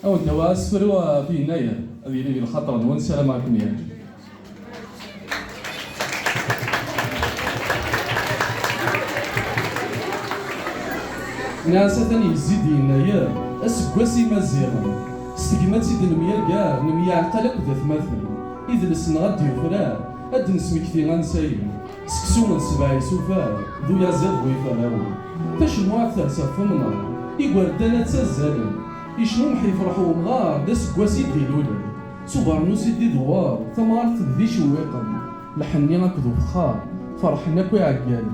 أو دوا أسفر في نايا هذه اللي الخطر نون السلام عليكم يا ناس ثاني يزيد ينايا أسكواسي مزيغا استقمات سيد الميار كاع نميا عقلك ذات مثل إذا لسنا غادي يفرا أد نسمكتي غنسايل سكسو من سبعي سوفا ذو يزيد ويفراو تشنو أكثر سافمنا إيقوردانا تسازالا يشنو محي فرحو مغار دا سكواسي ديلولا سوبرنو سيدي دوار ثمارت ذي شويقا لحني غاكدو فخار فرحنا كوي عقالي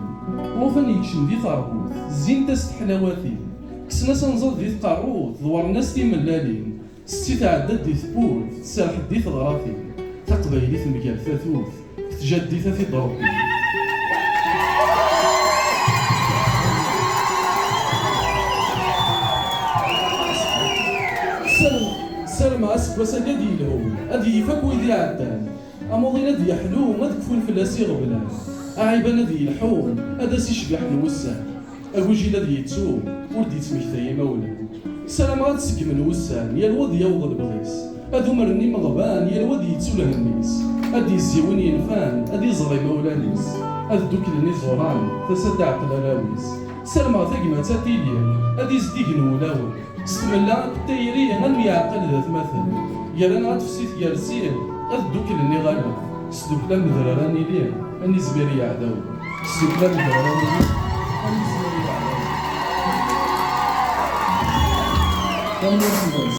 وفن يكشن دي طربوت زين تاست حلاواتي كسنا سنزل دي تقاروت دوار ناس تيملالين ستي تعدد دي ثبوت تسالح دي ثغراثي تقبايلي ثمكال ثاثوث تجدي ثاثي ضربي سلم عسك وسال يدي له أدي يفك ويدي عدان أمضي ندي يحلو ما تكفون فلاسي غبلان أعيبا ندي يلحون أدا سيشبح نوسان أوجي لدي يتسوم ولدي تسمكتاي مولا سلام غاد سك من وسان يا الوضي يوض البغيس أدو مرني مغبان يا الوضي يتسوله النيس أدي الزيون ينفان أدي زغي مولانيس أدو كلني زوران تسدع قلالاويس سلام غاد ثقمة تاتيليا أدي زديق نولاون استملا التيري غنمي عقل ذات مثل يالا غاد فسيت يارسير أدو كلني غالا سدوكلا مذرراني ليه أني زبيري عداو سدوكلا مذرراني ليه أني زبيري عداو